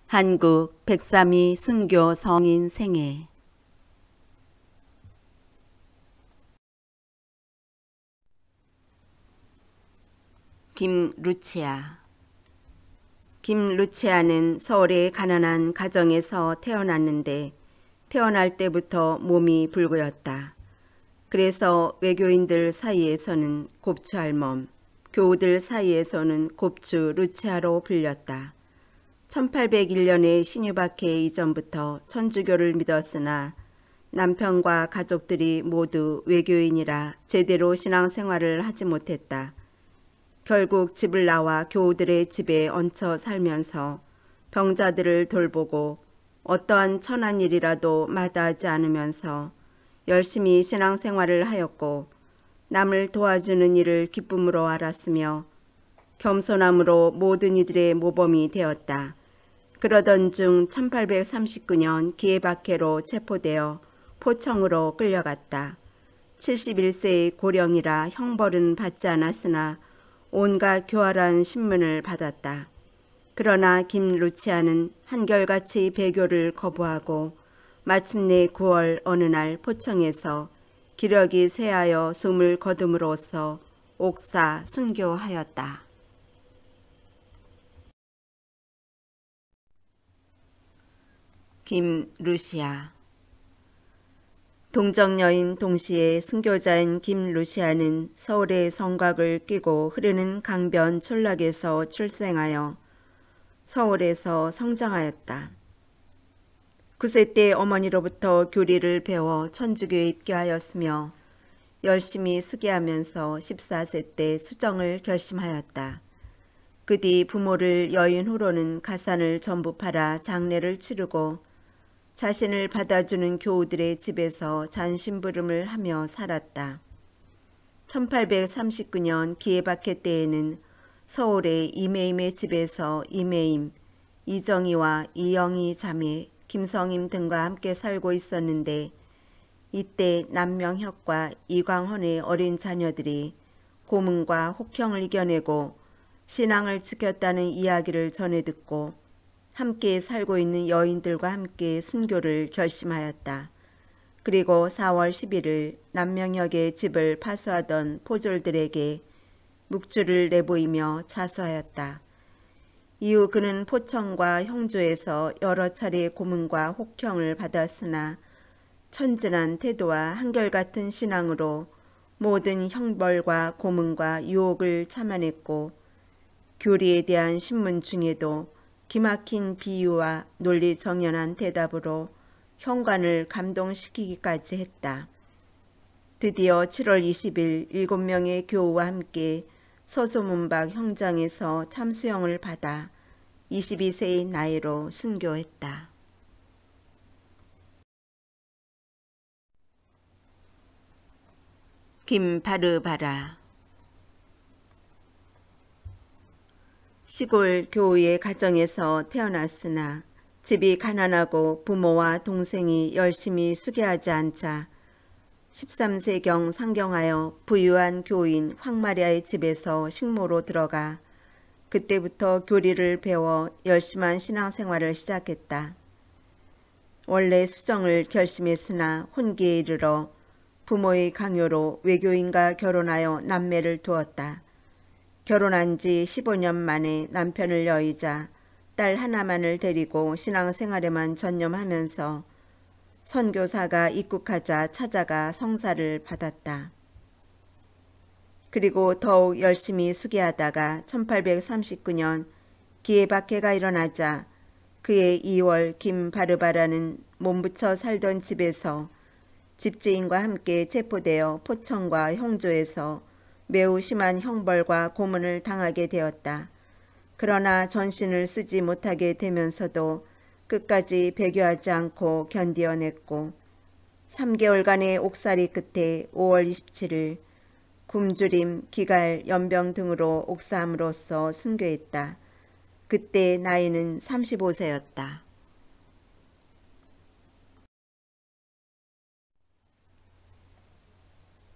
한국 103위 순교 성인 생애. 김루치아. 김루치아는 서울의 가난한 가정에서 태어났는데 태어날 때부터 몸이 불구였다. 그래서 외교인들 사이에서는 곱추할멈, 교우들 사이에서는 곱추 루치아로 불렸다. 1801년에 신유박해 이전부터 천주교를 믿었으나 남편과 가족들이 모두 외교인이라 제대로 신앙생활을 하지 못했다. 결국 집을 나와 교우들의 집에 얹혀 살면서 병자들을 돌보고 어떠한 천한 일이라도 마다하지 않으면서 열심히 신앙생활을 하였고 남을 도와주는 일을 기쁨으로 알았으며 겸손함으로 모든 이들의 모범이 되었다. 그러던 중 1839년 기해박해로 체포되어 포청으로 끌려갔다. 71세의 고령이라 형벌은 받지 않았으나 온갖 교활한 신문을 받았다. 그러나 김루치아는 한결같이 배교를 거부하고 마침내 9월 어느 날 포청에서 기력이 쇠하여 숨을 거둠으로써 옥사 순교하였다. 김루시아. 동정여인 동시에 순교자인 김루시아는 서울의 성곽을 끼고 흐르는 강변 촌락에서 출생하여 서울에서 성장하였다. 9세 때 어머니로부터 교리를 배워 천주교에 입교하였으며 열심히 수기하면서 14세 때 수정을 결심하였다. 그 뒤 부모를 여인 후로는 가산을 전부 팔아 장례를 치르고 자신을 받아주는 교우들의 집에서 잔심부름을 하며 살았다. 1839년 기해박해 때에는 서울의 이매임의 집에서 이매임, 이정희와 이영희 자매, 김성임 등과 함께 살고 있었는데 이때 남명혁과 이광헌의 어린 자녀들이 고문과 혹형을 이겨내고 신앙을 지켰다는 이야기를 전해 듣고 함께 살고 있는 여인들과 함께 순교를 결심하였다. 그리고 4월 11일 남명혁의 집을 파수하던 포졸들에게 묵주를 내보이며 자수하였다. 이후 그는 포청과 형조에서 여러 차례 고문과 혹형을 받았으나 천진한 태도와 한결같은 신앙으로 모든 형벌과 고문과 유혹을 참아냈고 교리에 대한 신문 중에도 기막힌 비유와 논리 정연한 대답으로 현관을 감동시키기까지 했다. 드디어 7월 20일 7명의 교우와 함께 서소문박 형장에서 참수형을 받아 22세의 나이로 순교했다. 김바르바라. 시골 교우의 가정에서 태어났으나 집이 가난하고 부모와 동생이 열심히 수계하지 않자 13세경 상경하여 부유한 교인 황마리아의 집에서 식모로 들어가 그때부터 교리를 배워 열심한 신앙생활을 시작했다. 원래 수정을 결심했으나 혼기에 이르러 부모의 강요로 외교인과 결혼하여 남매를 두었다. 결혼한 지 15년 만에 남편을 여의자 딸 하나만을 데리고 신앙생활에만 전념하면서 선교사가 입국하자 찾아가 성사를 받았다. 그리고 더욱 열심히 수기하다가 1839년 기해박해가 일어나자 그해 2월 김바르바라는 몸부쳐 살던 집에서 집주인과 함께 체포되어 포청과 형조에서 매우 심한 형벌과 고문을 당하게 되었다. 그러나 전신을 쓰지 못하게 되면서도 끝까지 배교하지 않고 견디어냈고 3개월간의 옥살이 끝에 5월 27일 굶주림, 기갈, 연병 등으로 옥사함으로써 순교했다. 그때 나이는 35세였다.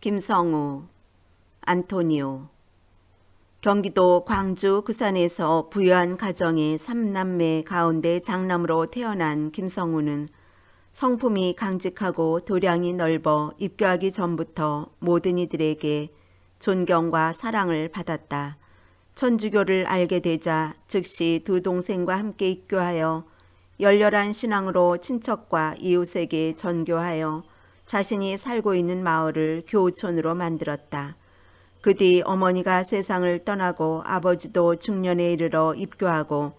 김성우, 안토니오. 경기도 광주 구산에서 부유한 가정의 3남매 가운데 장남으로 태어난 김성우는 성품이 강직하고 도량이 넓어 입교하기 전부터 모든 이들에게 존경과 사랑을 받았다. 천주교를 알게 되자 즉시 두 동생과 함께 입교하여 열렬한 신앙으로 친척과 이웃에게 전교하여 자신이 살고 있는 마을을 교우촌으로 만들었다. 그 뒤 어머니가 세상을 떠나고 아버지도 중년에 이르러 입교하고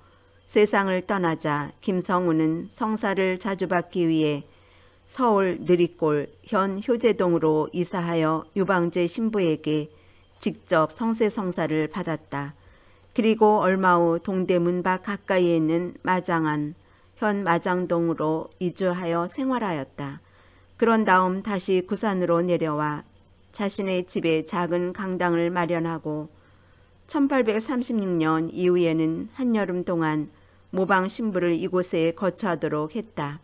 세상을 떠나자 김성우는 성사를 자주받기 위해 서울 느릿골 현 효제동으로 이사하여 유방제 신부에게 직접 성세성사를 받았다. 그리고 얼마 후 동대문 밖 가까이에 있는 마장안 현 마장동으로 이주하여 생활하였다. 그런 다음 다시 구산으로 내려와 자신의 집에 작은 강당을 마련하고 1836년 이후에는 한여름 동안 모방 신부를 이곳에 거처하도록 했다.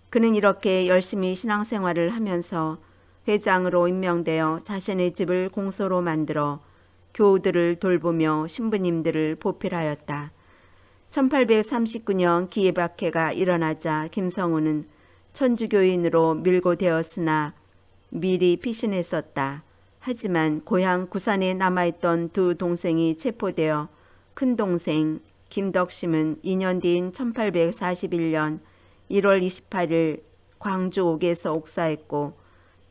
그는 이렇게 열심히 신앙생활을 하면서 회장으로 임명되어 자신의 집을 공소로 만들어 교우들을 돌보며 신부님들을 보필하였다. 1839년 기해박해가 일어나자 김성우는 천주교인으로 밀고되었으나 미리 피신했었다. 하지만 고향 구산에 남아있던 두 동생이 체포되어 큰동생 김덕심은 2년 뒤인 1841년 1월 28일 광주 옥에서 옥사했고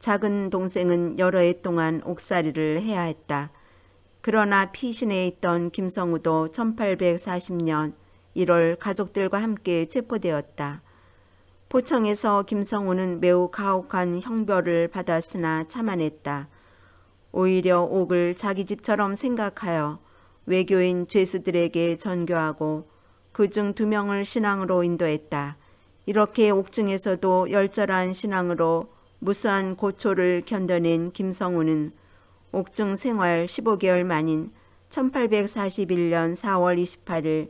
작은 동생은 여러 해 동안 옥살이를 해야 했다. 그러나 피신해 있던 김성우도 1840년 1월 가족들과 함께 체포되었다. 포청에서 김성우는 매우 가혹한 형벌을 받았으나 참아냈다. 오히려 옥을 자기 집처럼 생각하여 외교인 죄수들에게 전교하고 그중 2명을 신앙으로 인도했다. 이렇게 옥중에서도 열절한 신앙으로 무수한 고초를 견뎌낸 김성우는 옥중 생활 15개월 만인 1841년 4월 28일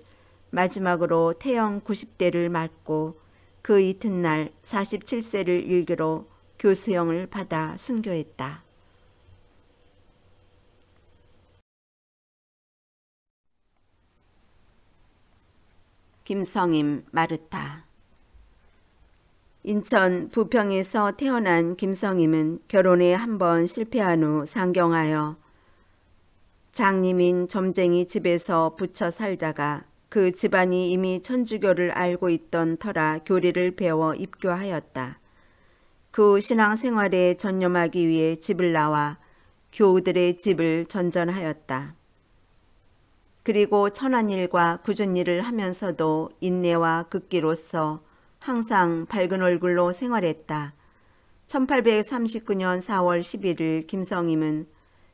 마지막으로 태영 90대를 맞고 그 이튿날 47세를 일기로 교수형을 받아 순교했다. 김성임 마르타. 인천 부평에서 태어난 김성임은 결혼에 한 번 실패한 후 상경하여 장님인 점쟁이 집에서 붙여 살다가 그 집안이 이미 천주교를 알고 있던 터라 교리를 배워 입교하였다. 그 신앙생활에 전념하기 위해 집을 나와 교우들의 집을 전전하였다. 그리고 천한 일과 굳은 일을 하면서도 인내와 극기로서 항상 밝은 얼굴로 생활했다. 1839년 4월 11일 김성임은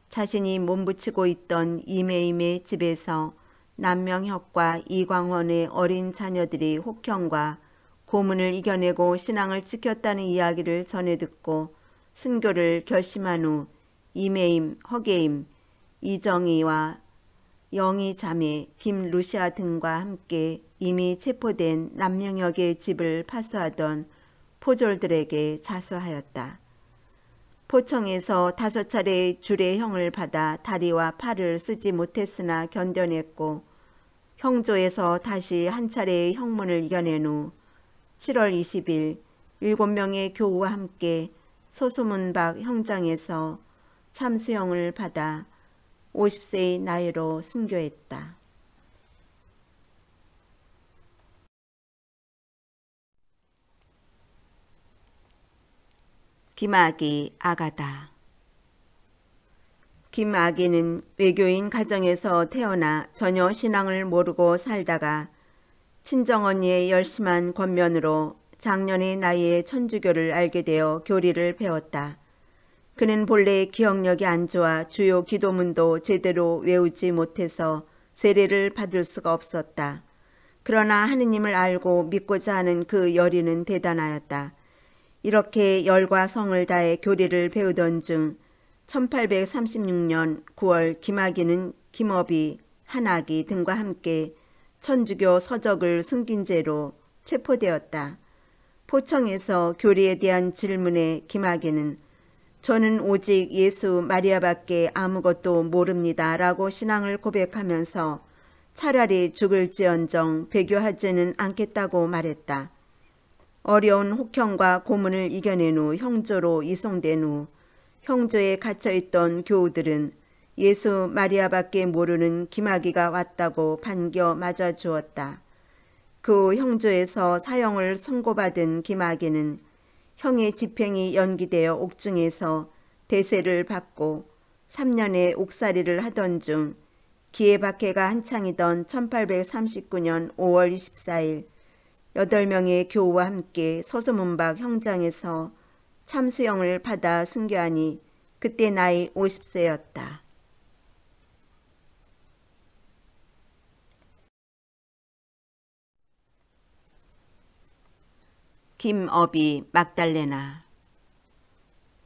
자신이 몸붙이고 있던 이매임의 집에서 남명혁과 이광원의 어린 자녀들이 혹형과 고문을 이겨내고 신앙을 지켰다는 이야기를 전해 듣고 순교를 결심한 후 이매임, 허계임, 이정희와 영희 자매, 김루시아 등과 함께 이미 체포된 남명혁의 집을 파수하던 포졸들에게 자수하였다. 포청에서 5차례의 주례형을 받아 다리와 팔을 쓰지 못했으나 견뎌냈고 형조에서 다시 한 차례의 형문을 이겨낸 후 7월 20일 7명의 교우와 함께 소소문 밖 형장에서 참수형을 받아 50세의 나이로 순교했다. 김아기 아가다. 김아기는 외교인 가정에서 태어나 전혀 신앙을 모르고 살다가 친정언니의 열심한 권면으로 작년의 나이에 천주교를 알게 되어 교리를 배웠다. 그는 본래 기억력이 안 좋아 주요 기도문도 제대로 외우지 못해서 세례를 받을 수가 없었다. 그러나 하느님을 알고 믿고자 하는 그 열의는 대단하였다. 이렇게 열과 성을 다해 교리를 배우던 중 1836년 9월 김아기는 김업이, 한아기 등과 함께 천주교 서적을 숨긴 죄로 체포되었다. 포청에서 교리에 대한 질문에 김아기는 저는 오직 예수 마리아밖에 아무것도 모릅니다 라고 신앙을 고백하면서 차라리 죽을지언정 배교하지는 않겠다고 말했다. 어려운 혹형과 고문을 이겨낸 후 형조로 이송된 후 형조에 갇혀있던 교우들은 예수 마리아밖에 모르는 김아기가 왔다고 반겨 맞아주었다. 그 형조에서 사형을 선고받은 김아기는 형의 집행이 연기되어 옥중에서 대세를 받고 3년의 옥살이를 하던 중 기해박해가 한창이던 1839년 5월 24일 8명의 교우와 함께 서소문박 형장에서 참수형을 받아 순교하니 그때 나이 50세였다. 김어비 막달레나.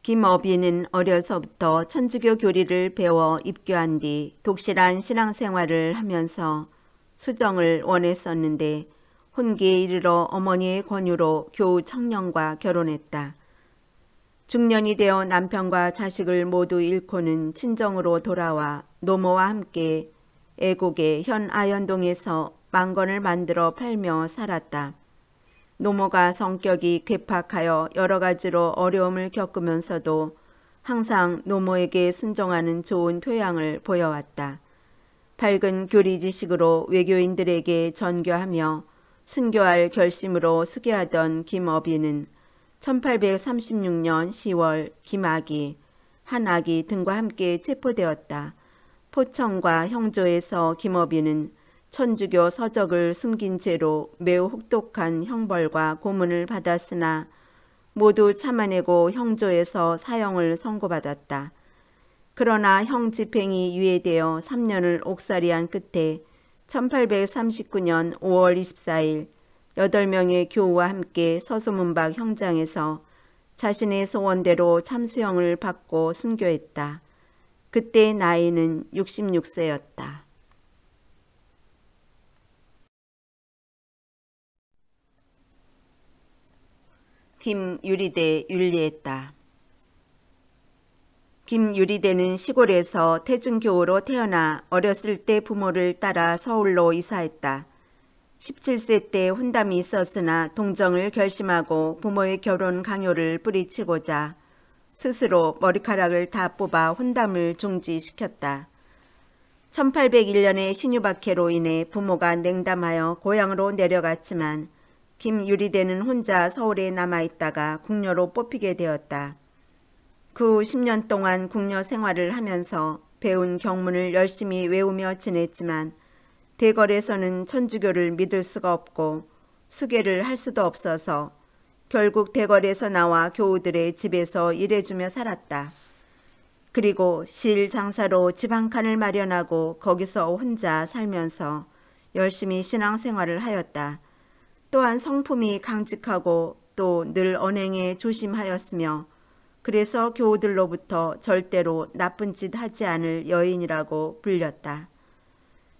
김어비는 어려서부터 천주교 교리를 배워 입교한 뒤 독실한 신앙생활을 하면서 수정을 원했었는데 혼기에 이르러 어머니의 권유로 교우 청년과 결혼했다. 중년이 되어 남편과 자식을 모두 잃고는 친정으로 돌아와 노모와 함께 애곡의 현 아현동에서 망건을 만들어 팔며 살았다. 노모가 성격이 괴팍하여 여러 가지로 어려움을 겪으면서도 항상 노모에게 순종하는 좋은 표양을 보여왔다. 밝은 교리 지식으로 외교인들에게 전교하며 순교할 결심으로 수계하던 김어비는 1836년 10월 김아기, 한아기 등과 함께 체포되었다. 포청과 형조에서 김어비는 천주교 서적을 숨긴 채로 매우 혹독한 형벌과 고문을 받았으나 모두 참아내고 형조에서 사형을 선고받았다. 그러나 형 집행이 유예되어 3년을 옥살이한 끝에 1839년 5월 24일 8명의 교우와 함께 서소문박 형장에서 자신의 소원대로 참수형을 받고 순교했다. 그때 나이는 66세였다. 김유리대 윤리했다. 김유리대는 시골에서 태중교우로 태어나 어렸을 때 부모를 따라 서울로 이사했다. 17세 때 혼담이 있었으나 동정을 결심하고 부모의 결혼 강요를 뿌리치고자 스스로 머리카락을 다 뽑아 혼담을 중지시켰다. 1801년에 신유박해로 인해 부모가 냉담하여 고향으로 내려갔지만 김유리대는 혼자 서울에 남아있다가 궁녀로 뽑히게 되었다. 그 후 10년 동안 궁녀 생활을 하면서 배운 경문을 열심히 외우며 지냈지만 대궐에서는 천주교를 믿을 수가 없고 수계를 할 수도 없어서 결국 대궐에서 나와 교우들의 집에서 일해주며 살았다. 그리고 실 장사로 집 한 칸을 마련하고 거기서 혼자 살면서 열심히 신앙생활을 하였다. 또한 성품이 강직하고 또 늘 언행에 조심하였으며 그래서 교우들로부터 절대로 나쁜 짓 하지 않을 여인이라고 불렸다.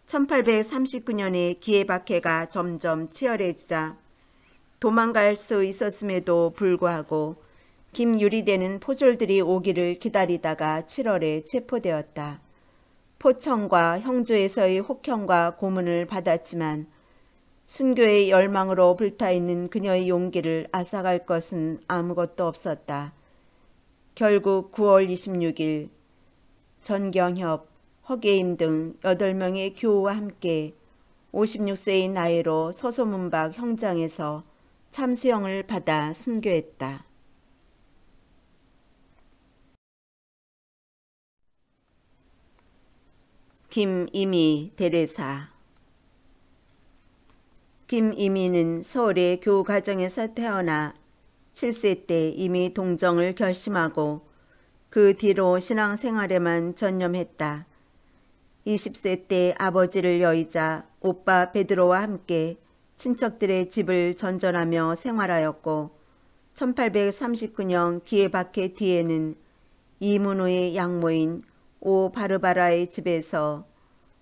1839년에 기해박해가 점점 치열해지자 도망갈 수 있었음에도 불구하고 김유리대는 포졸들이 오기를 기다리다가 7월에 체포되었다. 포청과 형조에서의 혹형과 고문을 받았지만 순교의 열망으로 불타있는 그녀의 용기를 앗아갈 것은 아무것도 없었다. 결국 9월 26일 전경협, 허계임 등 8명의 교우와 함께 56세의 나이로 서소문박 형장에서 참수형을 받아 순교했다. 김이미 대대사. 김이미는 서울의 교우 가정에서 태어나 7세 때 이미 동정을 결심하고 그 뒤로 신앙생활에만 전념했다. 20세 때 아버지를 여의자 오빠 베드로와 함께 친척들의 집을 전전하며 생활하였고 1839년 기해박해 뒤에는 이문우의 양모인 오 바르바라의 집에서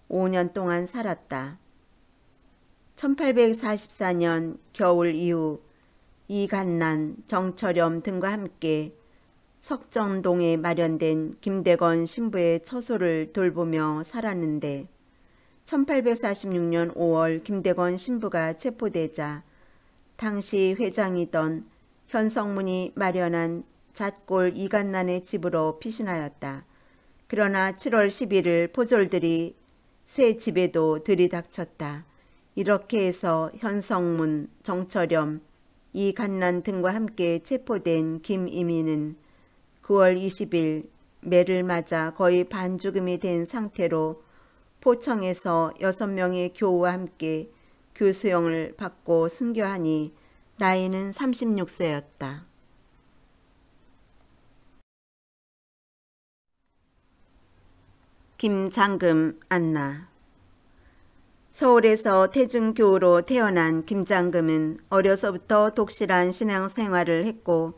5년 동안 살았다. 1844년 겨울 이후 이간난, 정철염 등과 함께 석정동에 마련된 김대건 신부의 처소를 돌보며 살았는데 1846년 5월 김대건 신부가 체포되자 당시 회장이던 현성문이 마련한 잣골 이간난의 집으로 피신하였다. 그러나 7월 11일 포졸들이 새 집에도 들이닥쳤다. 이렇게 해서 현성문, 정철염, 이간난 등과 함께 체포된 김이민은 9월 20일 매를 맞아 거의 반죽음이 된 상태로 포청에서 6명의 교우와 함께 교수형을 받고 순교하니 나이는 36세였다. 김장금 안나. 서울에서 태중교우로 태어난 김장금은 어려서부터 독실한 신앙생활을 했고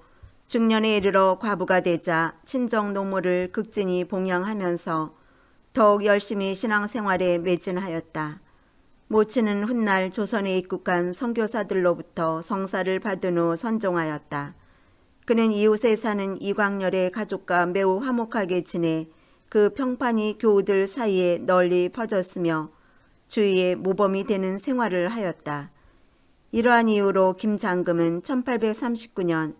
중년에 이르러 과부가 되자 친정 노모를 극진히 봉양하면서 더욱 열심히 신앙생활에 매진하였다. 모친은 훗날 조선에 입국한 선교사들로부터 성사를 받은 후 선종하였다. 그는 이웃에 사는 이광렬의 가족과 매우 화목하게 지내 그 평판이 교우들 사이에 널리 퍼졌으며 주위에 모범이 되는 생활을 하였다. 이러한 이유로 김장금은 1839년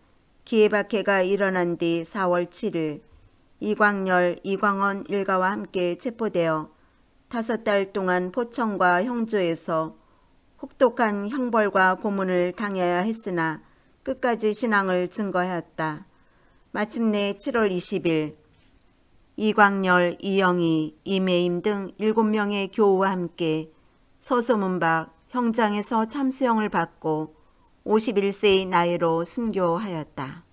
기해박해가 일어난 뒤 4월 7일 이광렬, 이광원 일가와 함께 체포되어 5달 동안 포청과 형조에서 혹독한 형벌과 고문을 당해야 했으나 끝까지 신앙을 증거하였다. 마침내 7월 20일 이광렬, 이영희, 이매임 등 7명의 교우와 함께 서소문 밖 형장에서 참수형을 받고 51세의 나이로 순교하였다.